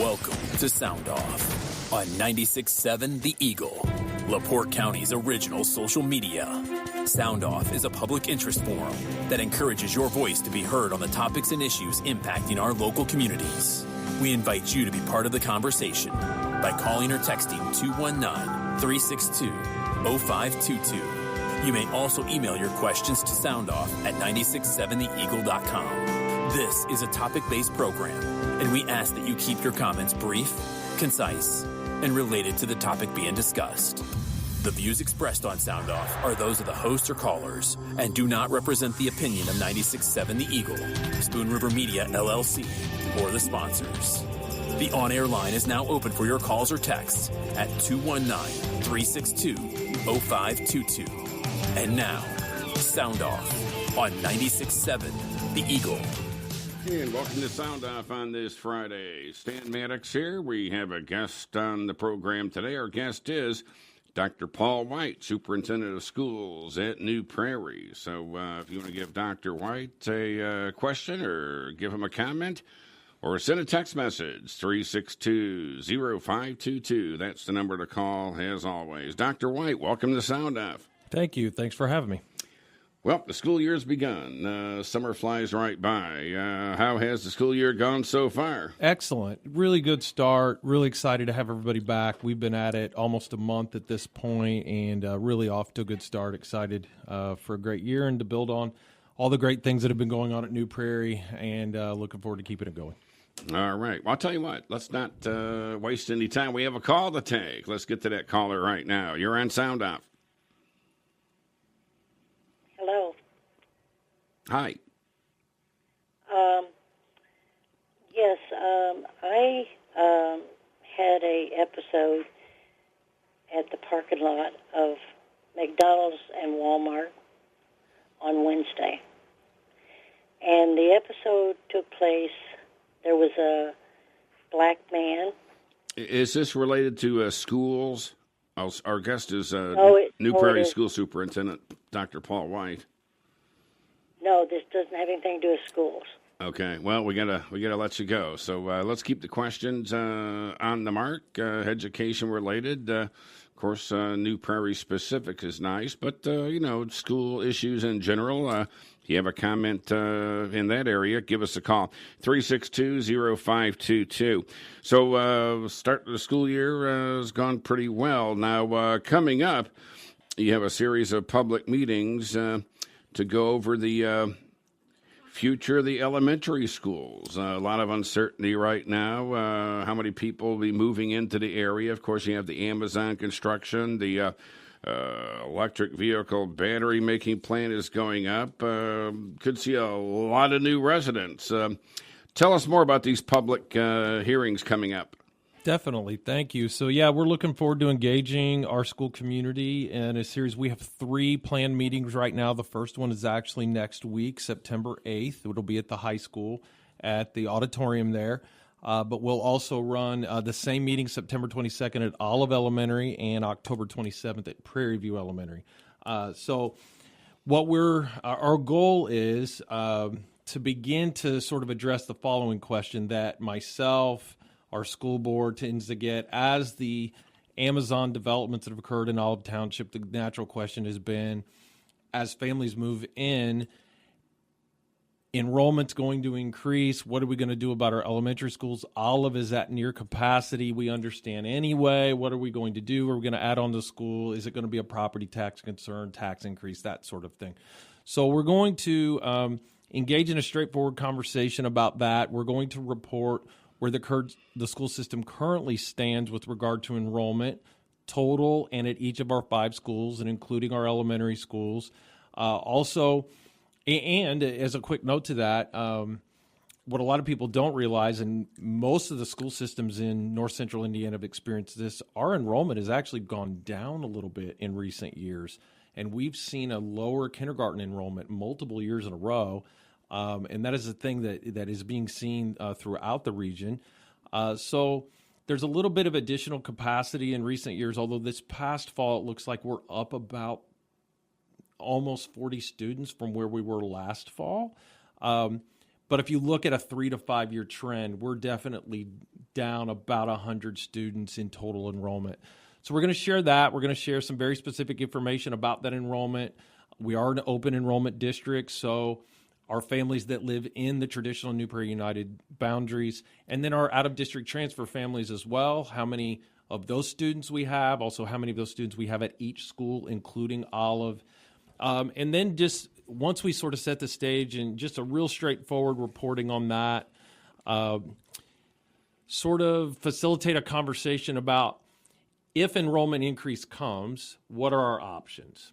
Welcome to Sound Off on 96.7 The Eagle, LaPorte County's original social media. Sound Off is a public interest forum that encourages your voice to be heard on the topics and issues impacting our local communities. We invite you to be part of the conversation by calling or texting 219-362-0522. You may also email your questions to soundoff at 967theeagle.com. This is a topic-based program, and we ask that you keep your comments brief, concise, and related to the topic being discussed. The views expressed on Sound Off are those of the hosts or callers and do not represent the opinion of 96.7 The Eagle, Spoon River Media, LLC, or the sponsors. The on-air line is now open for your calls or texts at 219-362-0522. And now, Sound Off on 96.7 The Eagle. And welcome to Sound Off on this Friday. Stan Maddox here. We have a guest on the program today. Our guest is Dr. Paul White, Superintendent of Schools at New Prairie. So if you want to give Dr. White a question or give him a comment or send a text message, 362-0522. That's the number to call, as always. Dr. White, welcome to Sound Off. Thank you. Thanks for having me. Well, the school year's begun. Summer flies right by. How has the school year gone so far? Excellent. Really good start. Really excited to have everybody back. We've been at it almost a month at this point and really off to a good start. Excited for a great year and to build on all the great things that have been going on at New Prairie and looking forward to keeping it going. All right. Well, I'll tell you what. Let's not waste any time. We have a call to take. Let's get to that caller right now. You're on Sound Off. Hello. Hi. Yes, I had a episode at the parking lot of McDonald's and Walmart on Wednesday. And the episode took place, there was a black man. Is this related to schools? Our guest is New Prairie School Superintendent Dr. Paul White. No, this doesn't have anything to do with schools. Okay. Well, we gotta let you go. So let's keep the questions on the mark. Education related, of course. New Prairie specific is nice, but school issues in general. If you have a comment in that area, give us a call, 362-0522. So start of the school year has gone pretty well. Now, coming up, you have a series of public meetings to go over the future of the elementary schools. A lot of uncertainty right now. How many people will be moving into the area? Of course, you have the Amazon construction, the electric vehicle battery making plant is going up. Could see a lot of new residents. Tell us more about these public hearings coming up. Definitely. Thank you. So, we're looking forward to engaging our school community in a series. We have 3 planned meetings right now. The first one is actually next week, September 8th. It'll be at the high school at the auditorium there. But we'll also run the same meeting September 22nd at Olive Elementary and October 27th at Prairie View Elementary. So what our goal is to begin to sort of address the following question that myself, our school board tends to get as the Amazon developments that have occurred in Olive Township. The natural question has been, as families move in, enrollment's going to increase. What are we going to do about our elementary schools? Olive is at near capacity. We understand anyway. What are we going to do? Are we going to add on to school? Is it going to be a property tax concern, tax increase, that sort of thing? So we're going to engage in a straightforward conversation about that. We're going to report where the school system currently stands with regard to enrollment, total, and at each of our 5 schools, and including our elementary schools. Also, and as a quick note to that, what a lot of people don't realize, and most of the school systems in north central Indiana have experienced this, our enrollment has actually gone down a little bit in recent years. And we've seen a lower kindergarten enrollment multiple years in a row. And that is a thing that is being seen throughout the region. So there's a little bit of additional capacity in recent years, although this past fall it looks like we're up about almost 40 students from where we were last fall. But if you look at a 3 to 5 year trend, we're definitely down about 100 students in total enrollment. So we're going to share that. We're going to share some very specific information about that enrollment. We are an open enrollment district, so our families that live in the traditional New Prairie United boundaries, and then our out-of-district transfer families as well, how many of those students we have, also how many of those students we have at each school, including Olive. And then just once we sort of set the stage and just a real straightforward reporting on that, sort of facilitate a conversation about if enrollment increase comes, what are our options?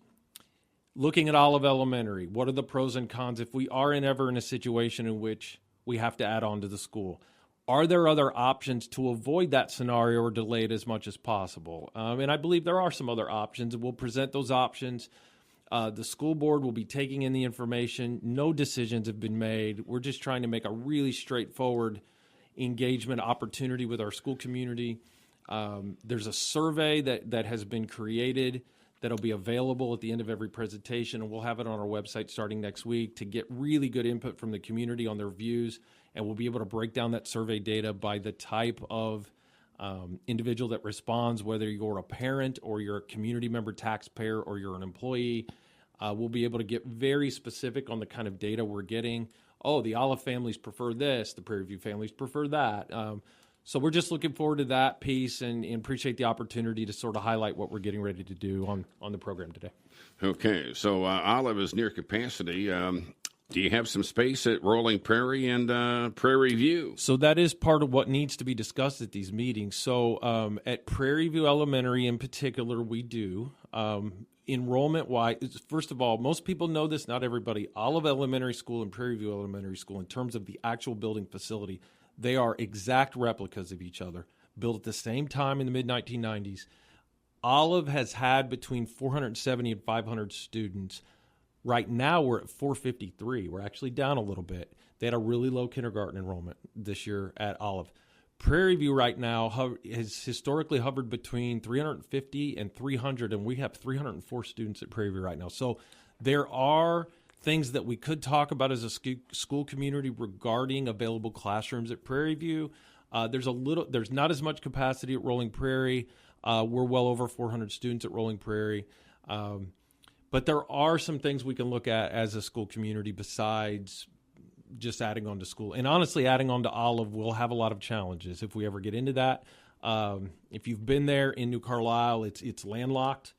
Looking at Olive Elementary, what are the pros and cons if we are ever in a situation in which we have to add on to the school? Are there other options to avoid that scenario or delay it as much as possible? And I believe there are some other options, and we'll present those options. The school board will be taking in the information. No decisions have been made. We're just trying to make a really straightforward engagement opportunity with our school community. There's a survey that has been created that'll be available at the end of every presentation, and we'll have it on our website starting next week to get really good input from the community on their views, and we'll be able to break down that survey data by the type of individual that responds, whether you're a parent or you're a community member taxpayer or you're an employee. We'll be able to get very specific on the kind of data we're getting. Oh, the Olive families prefer this, the Prairie View families prefer that. So we're just looking forward to that piece and appreciate the opportunity to sort of highlight what we're getting ready to do on the program today. Okay, so Olive is near capacity. Do you have some space at Rolling Prairie and Prairie View? So that is part of what needs to be discussed at these meetings. So at Prairie View Elementary in particular, we do. Enrollment-wise, first of all, most people know this, not everybody. Olive Elementary School and Prairie View Elementary School, in terms of the actual building facility, they are exact replicas of each other, built at the same time in the mid-1990s. Olive has had between 470 and 500 students. Right now, we're at 453. We're actually down a little bit. They had a really low kindergarten enrollment this year at Olive. Prairie View right now has historically hovered between 350 and 300, and we have 304 students at Prairie View right now. So there are things that we could talk about as a school community regarding available classrooms at Prairie View. There's not as much capacity at Rolling Prairie. We're well over 400 students at Rolling Prairie. But there are some things we can look at as a school community besides just adding on to school. And honestly, adding on to Olive will have a lot of challenges if we ever get into that. If you've been there in New Carlisle, it's landlocked.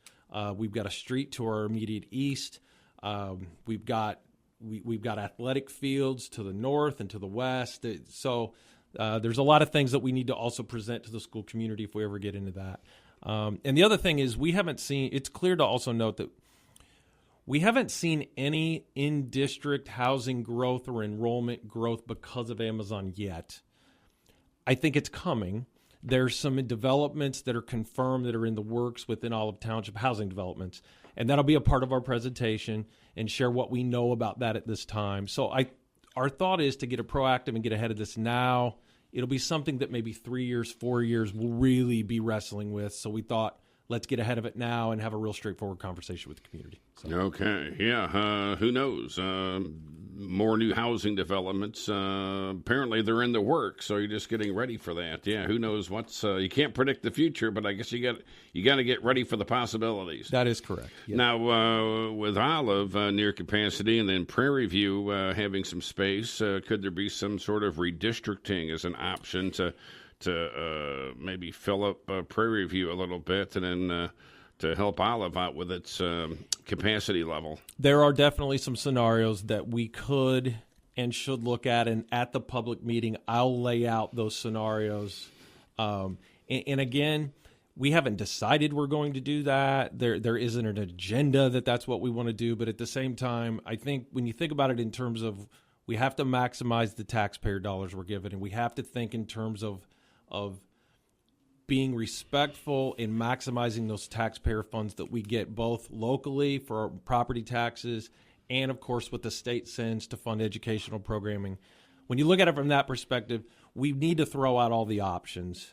We've got a street to our immediate east. We've got athletic fields to the north and to the west. So there's a lot of things that we need to also present to the school community if we ever get into that. And the other thing is it's clear to also note that we haven't seen any in-district housing growth or enrollment growth because of Amazon yet. I think it's coming. There's some developments that are confirmed that are in the works within Olive Township, housing developments, and that'll be a part of our presentation and share what we know about that at this time. So our thought is to get proactive and get ahead of this now. It'll be something that maybe 3 years, 4 years we'll really be wrestling with. So we thought, let's get ahead of it now and have a real straightforward conversation with the community. So. Okay, yeah, who knows? More new housing developments. Apparently they're in the works, so you're just getting ready for that. Yeah, who knows what's you can't predict the future, but I guess you got to get ready for the possibilities. That is correct. Yeah. Now, with Olive near capacity and then Prairie View having some space, could there be some sort of redistricting as an option to maybe fill up Prairie View a little bit and then to help Olive out with its capacity level? There are definitely some scenarios that we could and should look at, and at the public meeting, I'll lay out those scenarios. And again, we haven't decided we're going to do that. There isn't an agenda that's what we want to do, but at the same time, I think when you think about it in terms of we have to maximize the taxpayer dollars we're given, and we have to think in terms of being respectful in maximizing those taxpayer funds that we get both locally for our property taxes and, of course, what the state sends to fund educational programming. When you look at it from that perspective, we need to throw out all the options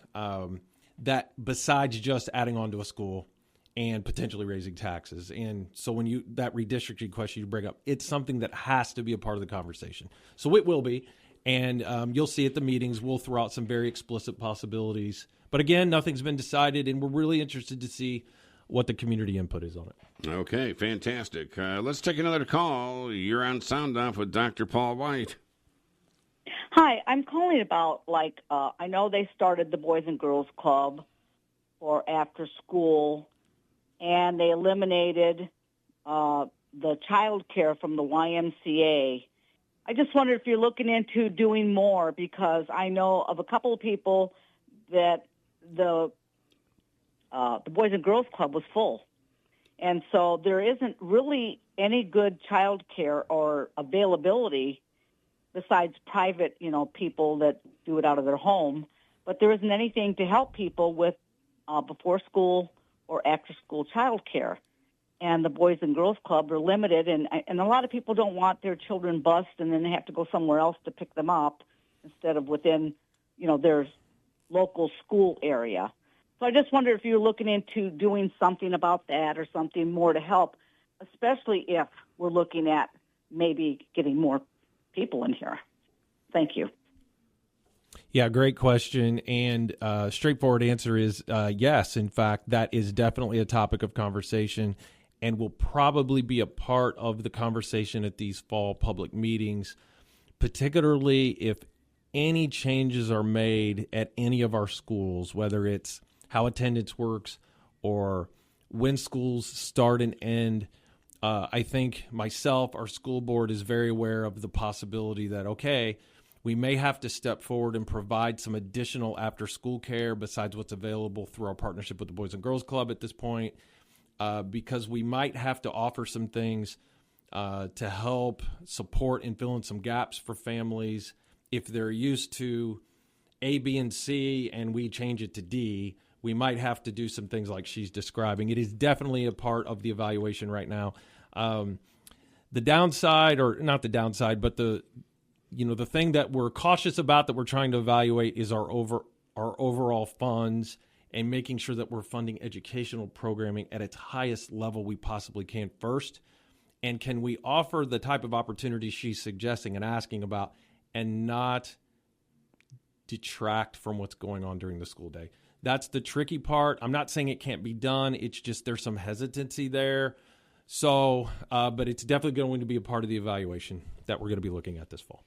that besides just adding on to a school and potentially raising taxes. And so when that redistricting question you bring up, it's something that has to be a part of the conversation. So it will be. And you'll see at the meetings, we'll throw out some very explicit possibilities. But again, nothing's been decided, and we're really interested to see what the community input is on it. Okay, fantastic. Let's take another call. You're on Sound Off with Dr. Paul White. Hi, I'm calling about, I know they started the Boys and Girls Club for after school, and they eliminated the child care from the YMCA. I just wonder if you're looking into doing more, because I know of a couple of people that the Boys and Girls Club was full. And so there isn't really any good child care or availability besides private, people that do it out of their home. But there isn't anything to help people with before school or after school child care. And the Boys and Girls Club are limited, and a lot of people don't want their children bused and then they have to go somewhere else to pick them up instead of within, their local school area. So I just wonder if you're looking into doing something about that or something more to help, especially if we're looking at maybe getting more people in here. Thank you. Yeah, great question. And straightforward answer is yes. In fact, that is definitely a topic of conversation and will probably be a part of the conversation at these fall public meetings, particularly if any changes are made at any of our schools, whether it's how attendance works or when schools start and end. I think myself, our school board is very aware of the possibility that, okay, we may have to step forward and provide some additional after-school care besides what's available through our partnership with the Boys and Girls Club at this point, because we might have to offer some things to help support and fill in some gaps for families. If they're used to A, B, and C, and we change it to D, we might have to do some things like she's describing. It is definitely a part of the evaluation right now. The downside, or not the downside, but the thing that we're cautious about that we're trying to evaluate is our overall funds and making sure that we're funding educational programming at its highest level we possibly can first. And can we offer the type of opportunities she's suggesting and asking about and not detract from what's going on during the school day? That's the tricky part. I'm not saying it can't be done. It's just there's some hesitancy there. So, but it's definitely going to be a part of the evaluation that we're going to be looking at this fall.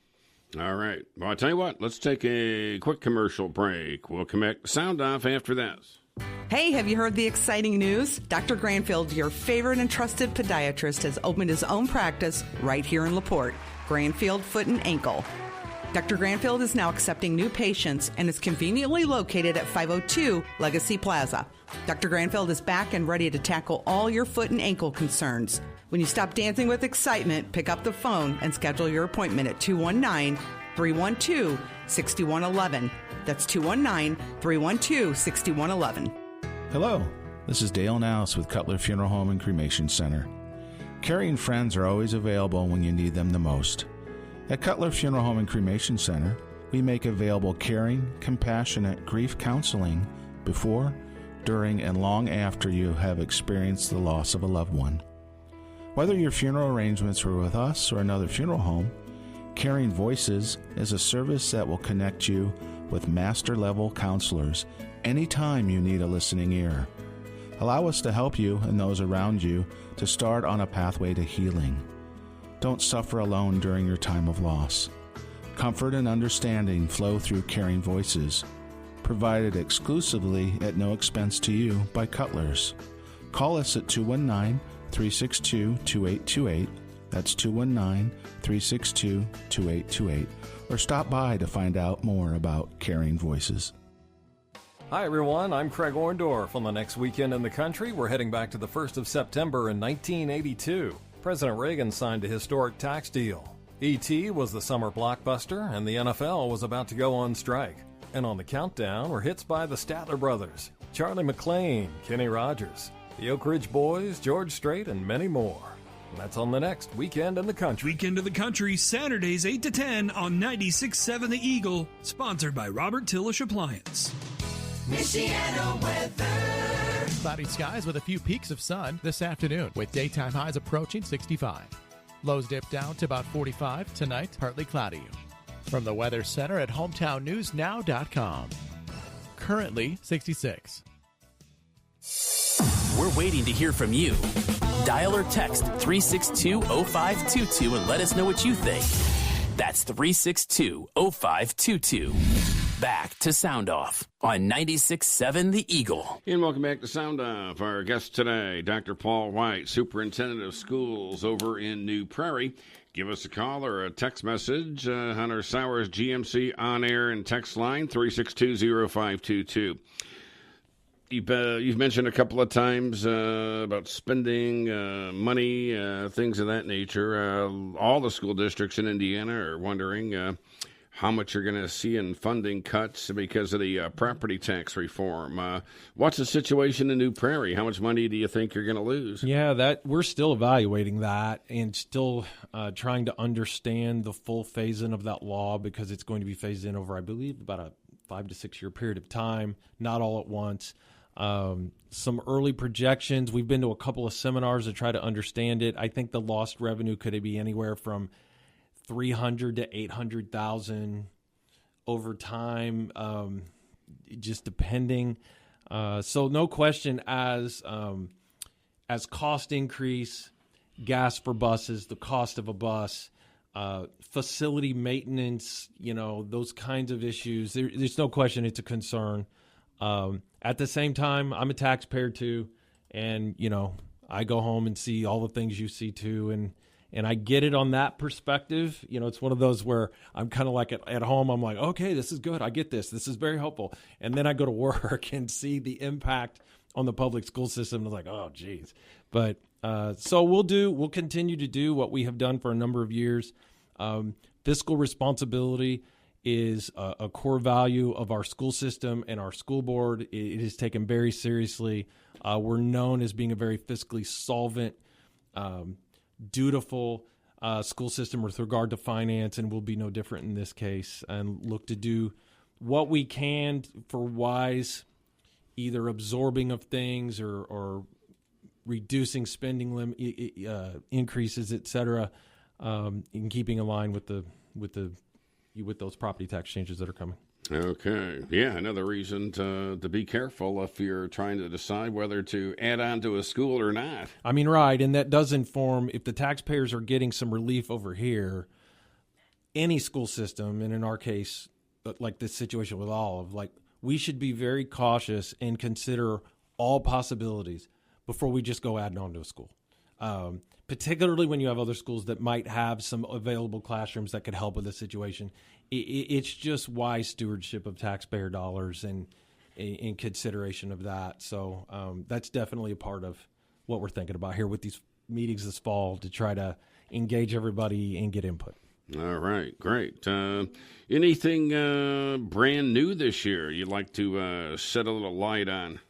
All right. Well, I'll tell you what. Let's take a quick commercial break. We'll come back Sound Off after this. Hey, have you heard the exciting news? Dr. Granfield, your favorite and trusted podiatrist, has opened his own practice right here in LaPorte, Granfield Foot and Ankle. Dr. Granfield is now accepting new patients and is conveniently located at 502 Legacy Plaza. Dr. Granfield is back and ready to tackle all your foot and ankle concerns. When you stop dancing with excitement, pick up the phone and schedule your appointment at 219-312-6111. That's 219-312-6111. Hello, this is Dale Nowes with Cutler Funeral Home and Cremation Center. Caring friends are always available when you need them the most. At Cutler Funeral Home and Cremation Center, we make available caring, compassionate grief counseling before, during, and long after you have experienced the loss of a loved one. Whether your funeral arrangements were with us or another funeral home, Caring Voices is a service that will connect you with master-level counselors anytime you need a listening ear. Allow us to help you and those around you to start on a pathway to healing. Don't suffer alone during your time of loss. Comfort and understanding flow through Caring Voices, provided exclusively at no expense to you by Cutlers. Call us at 219-362-2828. That's 219-362-2828. Or stop by to find out more about Caring Voices. Hi, everyone. I'm Craig Orndorff. On the next weekend in the country, we're heading back to the 1st of September in 1982. President Reagan signed a historic tax deal. E.T. was the summer blockbuster, and the NFL was about to go on strike. And on the countdown were hits by the Statler Brothers, Charlie McClain, Kenny Rogers, the Oak Ridge Boys, George Strait, and many more. And that's on the next Weekend in the Country. Weekend of the Country, Saturdays 8 to 10 on 96.7 The Eagle, sponsored by Robert Tillish Appliance. Michiana weather. Cloudy skies with a few peaks of sun this afternoon, with daytime highs approaching 65. Lows dip down to about 45. Tonight, partly cloudy. From the Weather Center at hometownnewsnow.com. Currently 66. We're waiting to hear from you. Dial or text 362-0522 and let us know what you think. That's 362-0522. Back to Sound Off on 96.7 The Eagle. And welcome back to Sound Off. Our guest today, Dr. Paul White, Superintendent of Schools over in New Prairie. Give us a call or a text message. Hunter Sowers, GMC on air and text line 362-0522. You've mentioned a couple of times about spending money, things of that nature. All the school districts in Indiana are wondering how much you're going to see in funding cuts because of the property tax reform. What's the situation in New Prairie? How much money do you think you're going to lose? Yeah, that we're still evaluating that and still trying to understand the full phase-in of that law because it's going to be phased in over, I believe, about a 5 to 6 year period of time, not all at once. Some early projections. We've been to a couple of seminars to try to understand it. I think the lost revenue could be anywhere from $300,000 to $800,000 over time, just depending. So no question, as cost increase, gas for buses, the cost of a bus, facility maintenance, those kinds of issues. There's no question it's a concern. At the same time, I'm a taxpayer too, and I go home and see all the things you see too, and I get it on that perspective. It's one of those where I'm kind of like at home, I'm like, okay, this is good. I get this. This is very helpful. And then I go to work and see the impact on the public school system. And I'm like, oh, geez. But so we'll continue to do what we have done for a number of years. Fiscal responsibility is a core value of our school system and our school board. It is taken very seriously. We're known as being a very fiscally solvent, dutiful school system with regard to finance, and we'll be no different in this case and look to do what we can for wise, either absorbing of things or reducing spending increases, et cetera, in keeping in line with those property tax changes that are coming. Okay. Yeah, another reason to be careful if you're trying to decide whether to add on to a school or not. I mean, right, and that does inform, if the taxpayers are getting some relief over here, any school system, and in our case, like this situation with Olive, we should be very cautious and consider all possibilities before we just go adding on to a school. Particularly when you have other schools that might have some available classrooms that could help with the situation. It's just wise stewardship of taxpayer dollars and in consideration of that. So that's definitely a part of what we're thinking about here with these meetings this fall to try to engage everybody and get input. All right, great. Anything brand new this year you'd like to shed a little light on?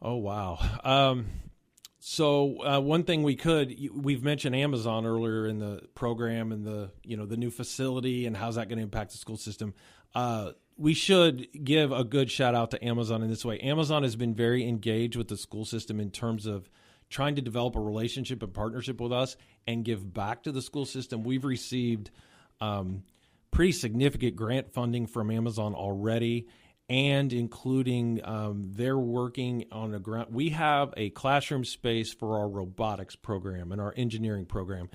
Oh, wow. So one thing we've mentioned Amazon earlier in the program and the new facility and how's that going to impact the school system. We should give a good shout out to Amazon in this way. Amazon has been very engaged with the school system in terms of trying to develop a relationship and partnership with us and give back to the school system. We've received pretty significant grant funding from Amazon already, and including they're working on we have a classroom space for our robotics program and our engineering program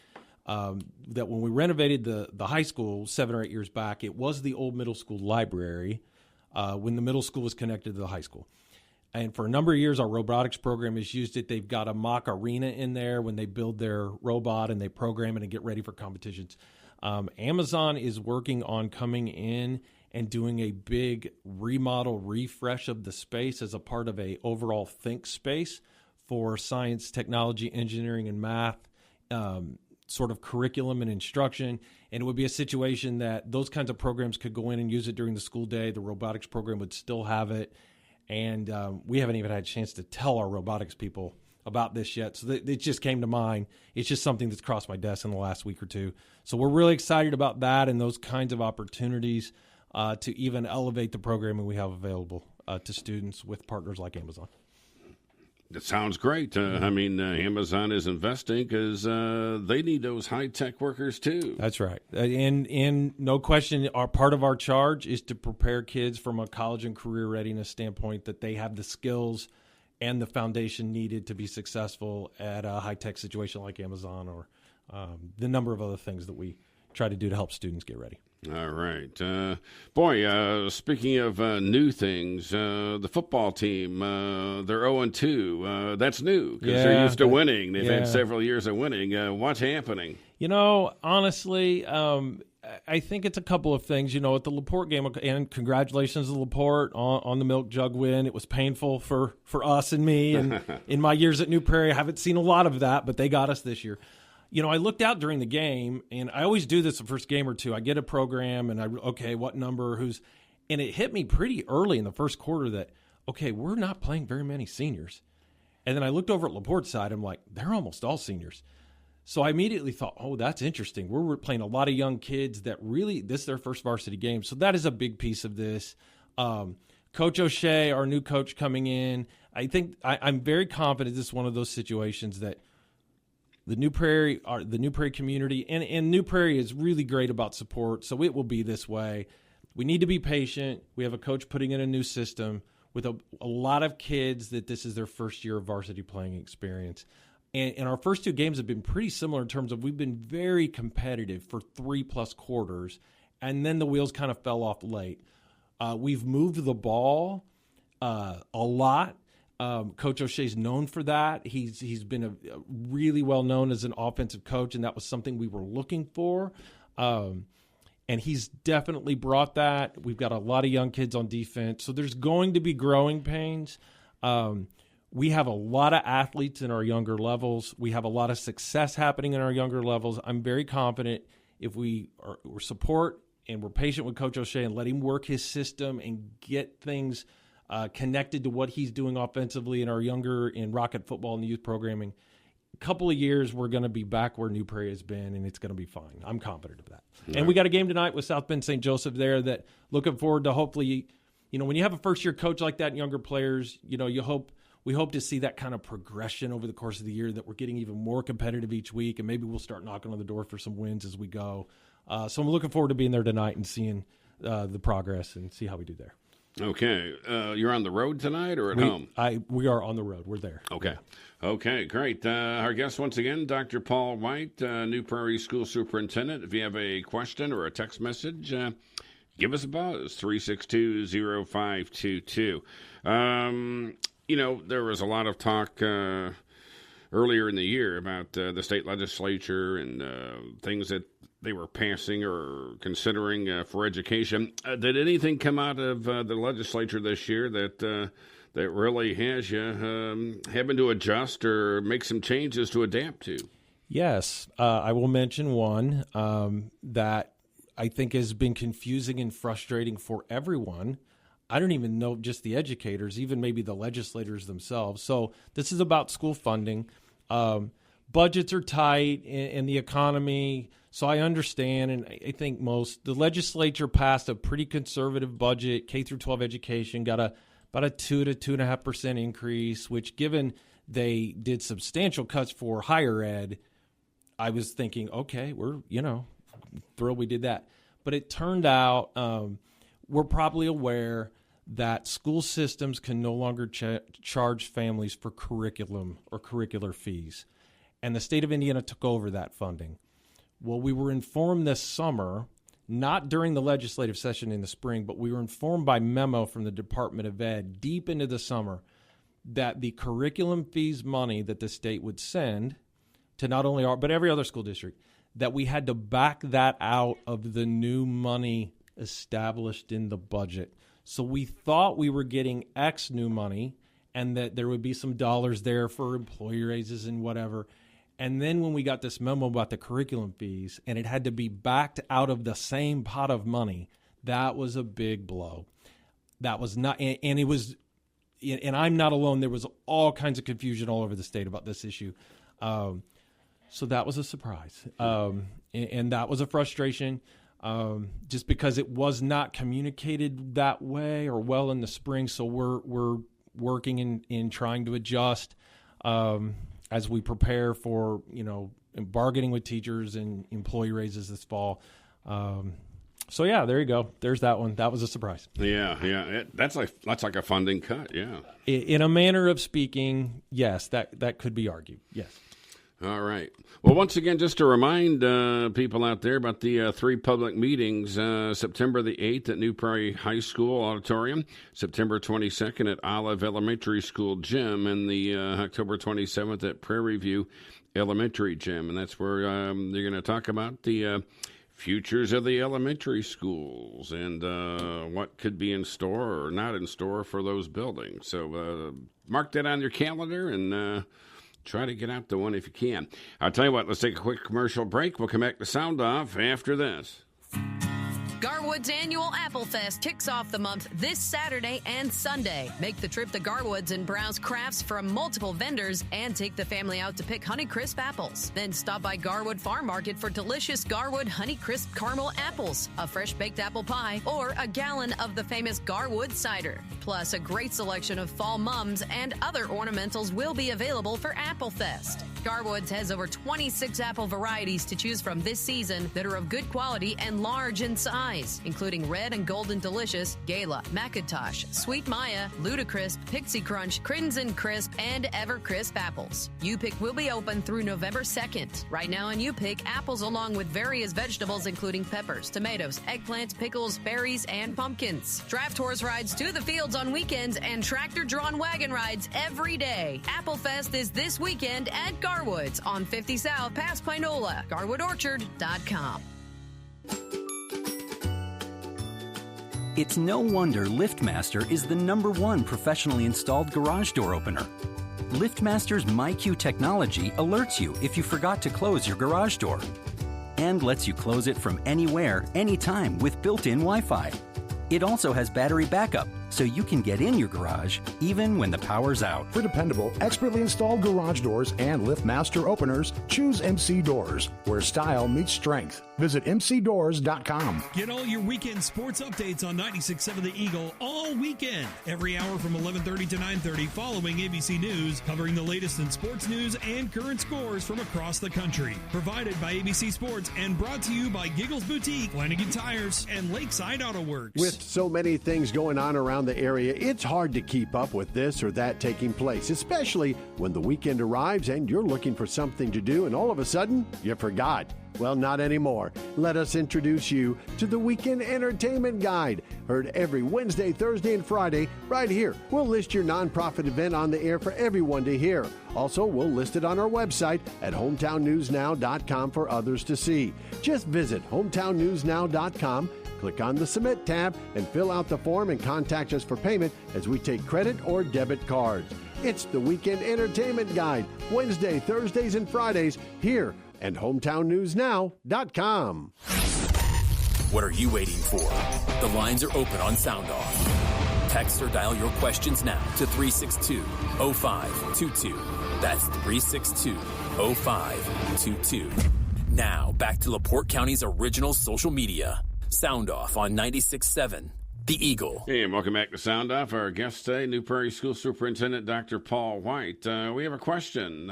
that when we renovated the high school 7 or 8 years back, it was the old middle school library when the middle school was connected to the high school. And for a number of years, our robotics program has used it. They've got a mock arena in there when they build their robot and they program it and get ready for competitions. Amazon is working on coming in and doing a big remodel refresh of the space as a part of a overall think space for science, technology, engineering, and math sort of curriculum and instruction. And it would be a situation that those kinds of programs could go in and use it during the school day. The robotics program would still have it. And we haven't even had a chance to tell our robotics people about this yet. So it just came to mind. It's just something that's crossed my desk in the last week or two. So we're really excited about that and those kinds of opportunities to even elevate the programming we have available to students with partners like Amazon. That sounds great. I mean, Amazon is investing because they need those high-tech workers too. That's right. And no question, part of our charge is to prepare kids from a college and career readiness standpoint that they have the skills and the foundation needed to be successful at a high-tech situation like Amazon or the number of other things that we try to do to help students get ready. All right. Speaking of new things, the football team, they're 0-2. That's new because they're used to winning. They've had several years of winning. What's happening? Honestly, I think it's a couple of things. At the LaPorte game, and congratulations to LaPorte on the milk jug win. It was painful for us and me. And in my years at New Prairie, I haven't seen a lot of that, but they got us this year. I looked out during the game, and I always do this the first game or two. I get a program, and what number, and it hit me pretty early in the first quarter that, we're not playing very many seniors. And then I looked over at LaPorte's side. I'm like, they're almost all seniors. So I immediately thought, that's interesting. We're playing a lot of young kids that really, this is their first varsity game. So that is a big piece of this. Coach O'Shea, our new coach coming in, I think I'm very confident this is one of those situations that the New Prairie community, and New Prairie is really great about support, so it will be this way. We need to be patient. We have a coach putting in a new system with a lot of kids that this is their first year of varsity playing experience. And our first two games have been pretty similar in terms of we've been very competitive for 3+ quarters, and then the wheels kind of fell off late. We've moved the ball a lot. Coach O'Shea's known for that. He's been a really well known as an offensive coach, and that was something we were looking for. And he's definitely brought that. We've got a lot of young kids on defense, so there's going to be growing pains. We have a lot of athletes in our younger levels. We have a lot of success happening in our younger levels. I'm very confident if we're support and we're patient with Coach O'Shea and let him work his system and get things connected to what he's doing offensively in our younger in Rocket football and the youth programming. A couple of years, we're going to be back where New Prairie has been, and it's going to be fine. I'm confident of that. Right. And we got a game tonight with South Bend St. Joseph there that looking forward to hopefully, when you have a first-year coach like that and younger players, we hope to see that kind of progression over the course of the year, that we're getting even more competitive each week, and maybe we'll start knocking on the door for some wins as we go. So I'm looking forward to being there tonight and seeing the progress and see how we do there. Okay. You're on the road tonight or at home? We are on the road. We're there. Okay, great. Our guest once again, Dr. Paul White, New Prairie School Superintendent. If you have a question or a text message, give us a buzz, 362-0522. There was a lot of talk earlier in the year about the state legislature and things that they were passing or considering for education. Did anything come out of the legislature this year that really has you having to adjust or make some changes to adapt to? Yes. I will mention one that I think has been confusing and frustrating for everyone. I don't even know just the educators, even maybe the legislators themselves. So this is about school funding. Budgets are tight in the economy, so I understand, and I think the legislature passed a pretty conservative budget. K through 12 education got about a 2 to 2.5% increase, which, given they did substantial cuts for higher ed, I was thinking, okay, we're thrilled we did that. But it turned out we're probably aware that school systems can no longer charge families for curriculum or curricular fees. And the state of Indiana took over that funding. Well, we were informed this summer, not during the legislative session in the spring, but we were informed by memo from the Department of Ed deep into the summer that the curriculum fees money that the state would send to not only our, but every other school district, that we had to back that out of the new money established in the budget. So we thought we were getting X new money and that there would be some dollars there for employee raises and whatever. And then when we got this memo about the curriculum fees and it had to be backed out of the same pot of money, that was a big blow. That was not, and it was, and I'm not alone. There was all kinds of confusion all over the state about this issue. So that was a surprise. And that was a frustration. Just because it was not communicated that way or well in the spring. So we're working in trying to adjust as we prepare for, bargaining with teachers and employee raises this fall. So yeah, there you go. There's that one. That was a surprise. Yeah. That's like a funding cut. Yeah. In a manner of speaking, yes, that could be argued. Yes. All right. Well, once again, just to remind people out there about the 3 public meetings, September the 8th at New Prairie High School Auditorium, September 22nd at Olive Elementary School Gym, and the October 27th at Prairie View Elementary Gym. And that's where they're going to talk about the futures of the elementary schools and what could be in store or not in store for those buildings. So mark that on your calendar and try to get out to one if you can. I'll tell you what, let's take a quick commercial break. We'll come back to Sound Off after this. Garwood's annual Apple Fest kicks off the month this Saturday and Sunday. Make the trip to Garwood's and browse crafts from multiple vendors and take the family out to pick Honeycrisp apples. Then stop by Garwood Farm Market for delicious Garwood Honeycrisp caramel apples, a fresh baked apple pie, or a gallon of the famous Garwood cider. Plus, a great selection of fall mums and other ornamentals will be available for Apple Fest. Garwood's has over 26 apple varieties to choose from this season that are of good quality and large in size, including Red and Golden Delicious, Gala, Macintosh, Sweet Maya, Ludacrisp, Pixie Crunch, Crimson Crisp, and Evercrisp apples. U-Pick will be open through November 2nd. Right now in U-Pick, apples along with various vegetables including peppers, tomatoes, eggplants, pickles, berries, and pumpkins. Draft horse rides to the fields on weekends and tractor-drawn wagon rides every day. Apple Fest is this weekend at Garwood's on 50 South past Pinola. GarwoodOrchard.com. It's no wonder LiftMaster is the #1 professionally installed garage door opener. LiftMaster's MyQ technology alerts you if you forgot to close your garage door and lets you close it from anywhere, anytime with built-in Wi-Fi. It also has battery backup, so you can get in your garage even when the power's out. For dependable, expertly installed garage doors and LiftMaster openers, choose MC Doors, where style meets strength. Visit mcdoors.com. Get all your weekend sports updates on 96.7 The Eagle all weekend. Every hour from 11:30 to 9:30 following ABC News, covering the latest in sports news and current scores from across the country. Provided by ABC Sports and brought to you by Giggles Boutique, Flanagan Tires, and Lakeside Auto Works. With so many things going on around the area, it's hard to keep up with this or that taking place, especially when the weekend arrives and you're looking for something to do and all of a sudden you forgot. Well, not anymore. Let us introduce you to the Weekend Entertainment Guide. Heard every Wednesday, Thursday, and Friday right here. We'll list your nonprofit event on the air for everyone to hear. Also, we'll list it on our website at hometownnewsnow.com for others to see. Just visit hometownnewsnow.com, click on the Submit tab, and fill out the form and contact us for payment as we take credit or debit cards. It's the Weekend Entertainment Guide, Wednesday, Thursdays, and Fridays here and hometownnewsnow.com. What are you waiting for? The lines are open on Sound Off. Text or dial your questions now to 362-0522. That's 362-0522. Now, back to LaPorte County's original social media. Sound Off on 96.7 The Eagle. Hey, and welcome back to Sound Off. Our guest today, New Prairie School Superintendent Dr. Paul White. We have a question.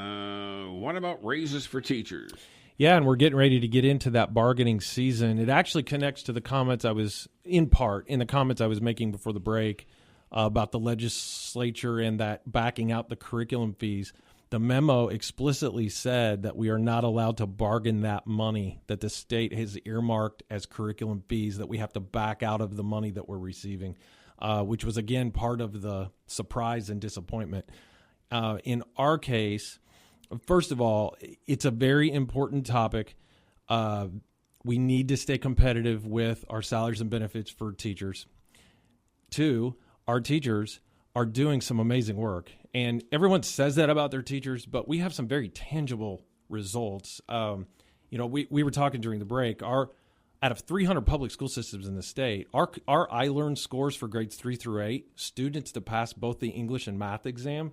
What about raises for teachers? Yeah, and we're getting ready to get into that bargaining season. It actually connects to the comments I was making before the break about the legislature and that backing out the curriculum fees. The memo explicitly said that we are not allowed to bargain that money that the state has earmarked as curriculum fees, that we have to back out of the money that we're receiving, which was, again, part of the surprise and disappointment. In our case, first of all, it's a very important topic. We need to stay competitive with our salaries and benefits for teachers. Two, our teachers are doing some amazing work. And everyone says that about their teachers, but we have some very tangible results. We were talking during the break. Out of 300 public school systems in the state, our iLearn scores for grades 3 through 8, students to pass both the English and math exam,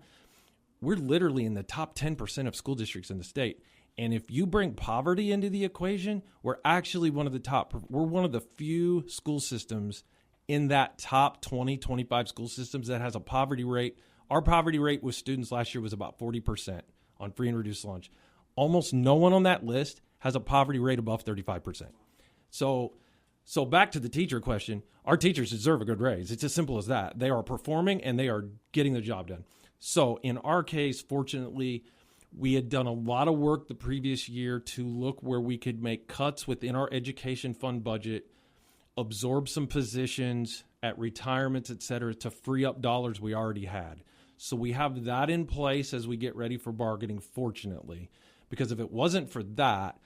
we're literally in the top 10% of school districts in the state. And if you bring poverty into the equation, we're actually one of the top. We're one of the few school systems in that top 20, 25 school systems that has a poverty rate. Our poverty rate with students last year was about 40% on free and reduced lunch. Almost no one on that list has a poverty rate above 35%. So back to the teacher question, our teachers deserve a good raise. It's as simple as that. They are performing and they are getting the job done. So in our case, fortunately, we had done a lot of work the previous year to look where we could make cuts within our education fund budget, absorb some positions at retirements, et cetera, to free up dollars we already had. So we have that in place as we get ready for bargaining, fortunately, because if it wasn't for that,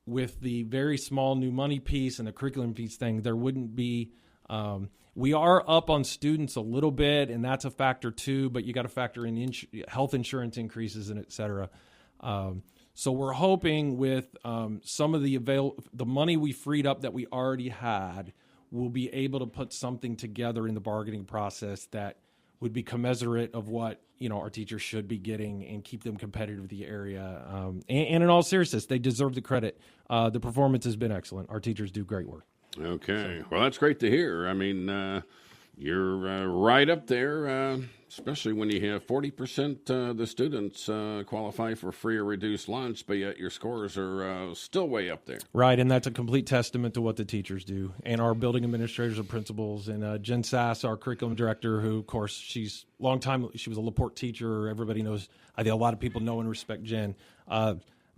with the very small new money piece and the curriculum piece thing, there wouldn't be, we are up on students a little bit, and that's a factor too, but you got to factor in health insurance increases and et cetera. So we're hoping with some of the money we freed up that we already had, we'll be able to put something together in the bargaining process that would be commensurate of what our teachers should be getting and keep them competitive with the area. And in all seriousness, they deserve the credit. The performance has been excellent. Our teachers do great work. Okay. Well, that's great to hear. I mean, you're right up there, especially when you have 40% of the students qualify for free or reduced lunch, but yet your scores are still way up there. Right, and that's a complete testament to what the teachers do, and our building administrators and principals, and Jen Sass, our curriculum director, who, of course, she was a LaPorte teacher. Everybody knows, I think a lot of people know and respect Jen.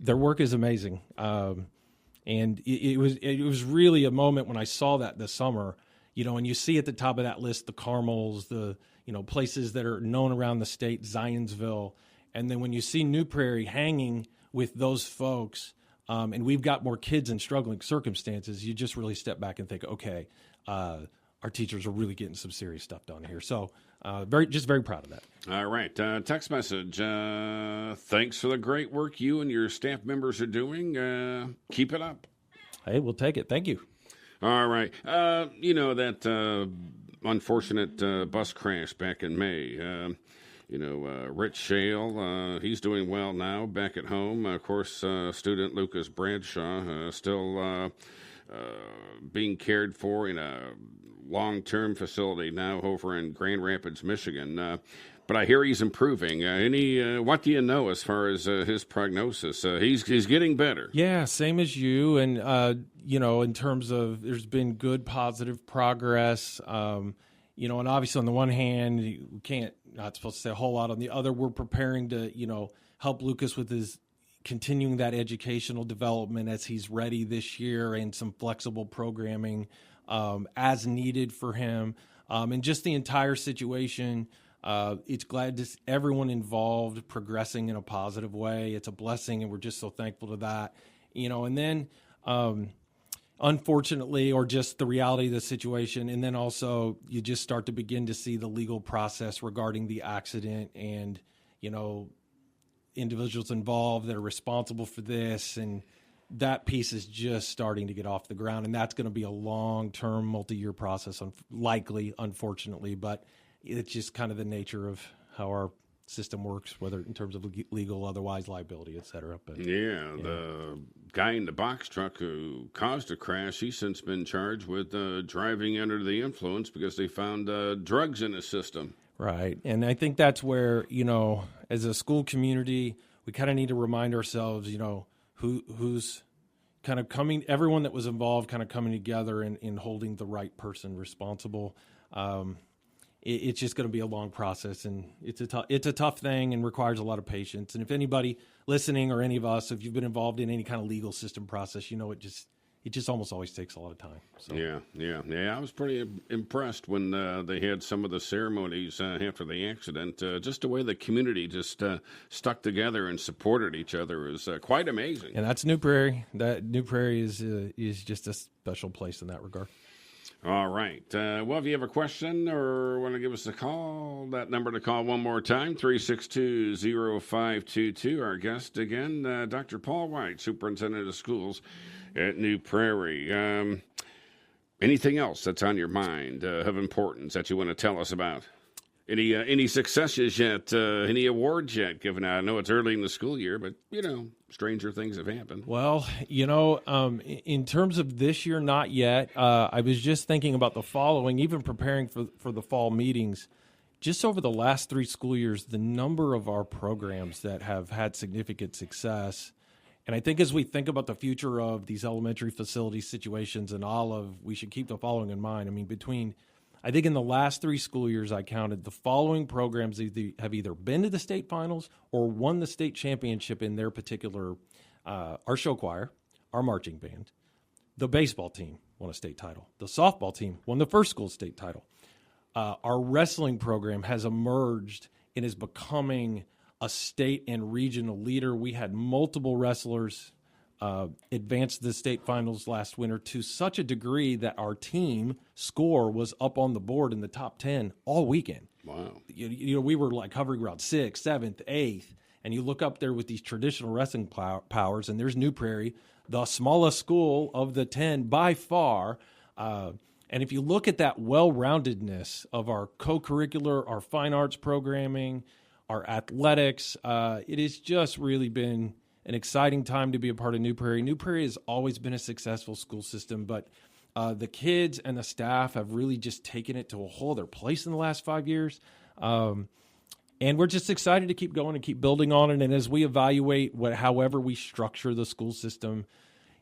Their work is amazing, and it was really a moment when I saw that this summer. And you see at the top of that list the Carmels, the places that are known around the state, Zionsville, and then when you see New Prairie hanging with those folks, and we've got more kids in struggling circumstances, you just really step back and think, okay, our teachers are really getting some serious stuff done here. So very proud of that. All right. Text message. Thanks for the great work you and your staff members are doing. Keep it up. Hey, we'll take it. Thank you. All right. That unfortunate bus crash back in May. Rich Shale, he's doing well now back at home. Of course, student Lucas Bradshaw still being cared for in a long-term facility now over in Grand Rapids, Michigan. But I hear he's improving. What do you know as far as his prognosis? He's getting better. Yeah, same as you. And, in terms of there's been good, positive progress. And obviously on the one hand, we not supposed to say a whole lot. On the other, we're preparing to, help Lucas with his continuing that educational development as he's ready this year and some flexible programming as needed for him. And just the entire situation. It's glad to see everyone involved progressing in a positive way. It's a blessing, and we're just so thankful to that. And then, unfortunately, or just the reality of the situation, and then also you just start to begin to see the legal process regarding the accident and, individuals involved that are responsible for this, and that piece is just starting to get off the ground, and that's going to be a long-term, multi-year process, likely, unfortunately, but it's just kind of the nature of how our system works, whether in terms of legal, otherwise, liability, et cetera. But, the guy in the box truck who caused the crash, he's since been charged with driving under the influence because they found drugs in his system. Right. And I think that's where, as a school community, we kind of need to remind ourselves, who's kind of everyone that was involved kind of coming together and holding the right person responsible. It's just going to be a long process, and it's a tough thing and requires a lot of patience. And if anybody listening or any of us, if you've been involved in any kind of legal system process, it just almost always takes a lot of time. So. Yeah. I was pretty impressed when they had some of the ceremonies after the accident. Just the way the community just stuck together and supported each other is quite amazing. And that's New Prairie. That New Prairie is just a special place in that regard. All right. Well, if you have a question or want to give us a call, that number to call one more time, 362-0522. Our guest again, Dr. Paul White, Superintendent of Schools at New Prairie. Anything else that's on your mind of importance that you want to tell us about? Any successes yet? Any awards yet given out? I know it's early in the school year, but, stranger things have happened. Well, in terms of this year, not yet. I was just thinking about the following, even preparing for the fall meetings. Just over the last 3 school years, the number of our programs that have had significant success. And I think as we think about the future of these elementary facility situations and Olive, we should keep the following in mind. I mean, I think in the last 3 school years, I counted the following programs have either been to the state finals or won the state championship in their particular, our show choir, our marching band. The baseball team won a state title. The softball team won the first school state title. Our wrestling program has emerged and is becoming a state and regional leader. We had multiple wrestlers advanced to the state finals last winter to such a degree that our team score was up on the board in the top 10 all weekend. Wow. We were like hovering around 6th, 7th, 8th, and you look up there with these traditional wrestling powers, and there's New Prairie, the smallest school of the 10 by far. And if you look at that well-roundedness of our co-curricular, our fine arts programming, our athletics, it has just really been an exciting time to be a part of New Prairie. New Prairie has always been a successful school system, but the kids and the staff have really just taken it to a whole other place in the last 5 years. And we're just excited to keep going and keep building on it. And as we evaluate however we structure the school system,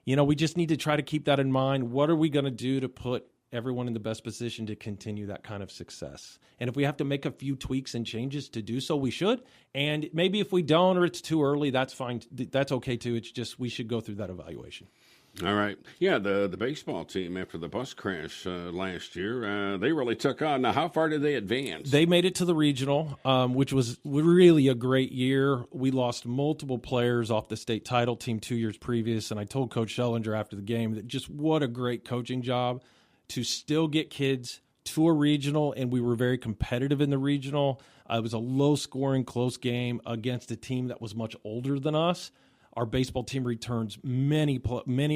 we just need to try to keep that in mind. What are we going to do to put everyone in the best position to continue that kind of success? And if we have to make a few tweaks and changes to do so, we should. And maybe if we don't or it's too early, that's fine. That's okay too. It's just we should go through that evaluation. All right. Yeah, the baseball team, after the bus crash last year, they really took on. Now, how far did they advance? They made it to the regional, which was really a great year. We lost multiple players off the state title team 2 years previous, and I told Coach Schellinger after the game that just what a great coaching job to still get kids to a regional, and we were very competitive in the regional. It was a low-scoring, close game against a team that was much older than us. Our baseball team returns many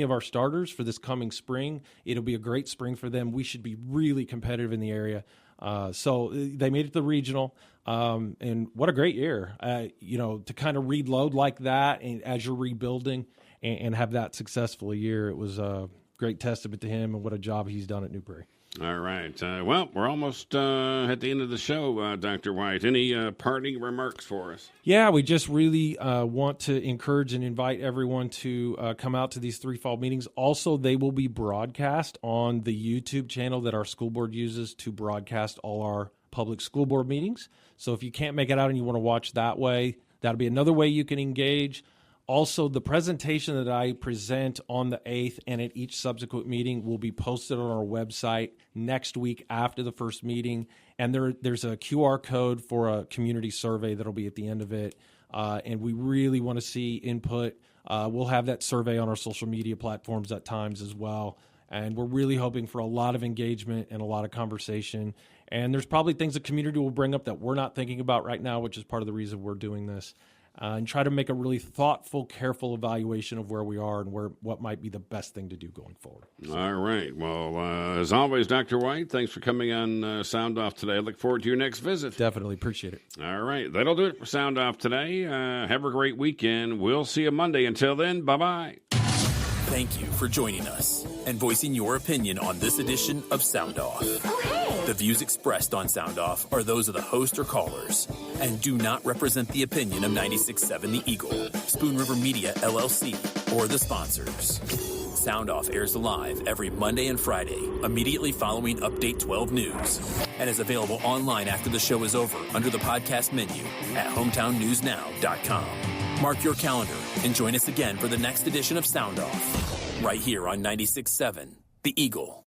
of our starters for this coming spring. It'll be a great spring for them. We should be really competitive in the area. So they made it to the regional, and what a great year. To kind of reload like that and as you're rebuilding and have that successful year, it was great testament to him and what a job he's done at New Prairie. All right. Well, we're almost at the end of the show, Dr. White. Any parting remarks for us? Yeah, we just really want to encourage and invite everyone to come out to these 3 fall meetings. Also, they will be broadcast on the YouTube channel that our school board uses to broadcast all our public school board meetings. So if you can't make it out and you want to watch that way, that'll be another way you can engage. Also, the presentation that I present on the 8th and at each subsequent meeting will be posted on our website next week after the first meeting. And there's a QR code for a community survey that'll be at the end of it. And we really want to see input. We'll have that survey on our social media platforms at times as well. And we're really hoping for a lot of engagement and a lot of conversation. And there's probably things the community will bring up that we're not thinking about right now, which is part of the reason we're doing this. And try to make a really thoughtful, careful evaluation of where we are and what might be the best thing to do going forward. So. All right. Well, as always, Dr. White, thanks for coming on Sound Off today. I look forward to your next visit. Definitely. Appreciate it. All right. That'll do it for Sound Off today. Have a great weekend. We'll see you Monday. Until then, bye-bye. Thank you for joining us and voicing your opinion on this edition of Sound Off. Oh, hey! The views expressed on Sound Off are those of the host or callers and do not represent the opinion of 96.7 The Eagle, Spoon River Media, LLC, or the sponsors. Sound Off airs live every Monday and Friday, immediately following Update 12 News, and is available online after the show is over under the podcast menu at hometownnewsnow.com. Mark your calendar and join us again for the next edition of Sound Off, right here on 96.7 The Eagle.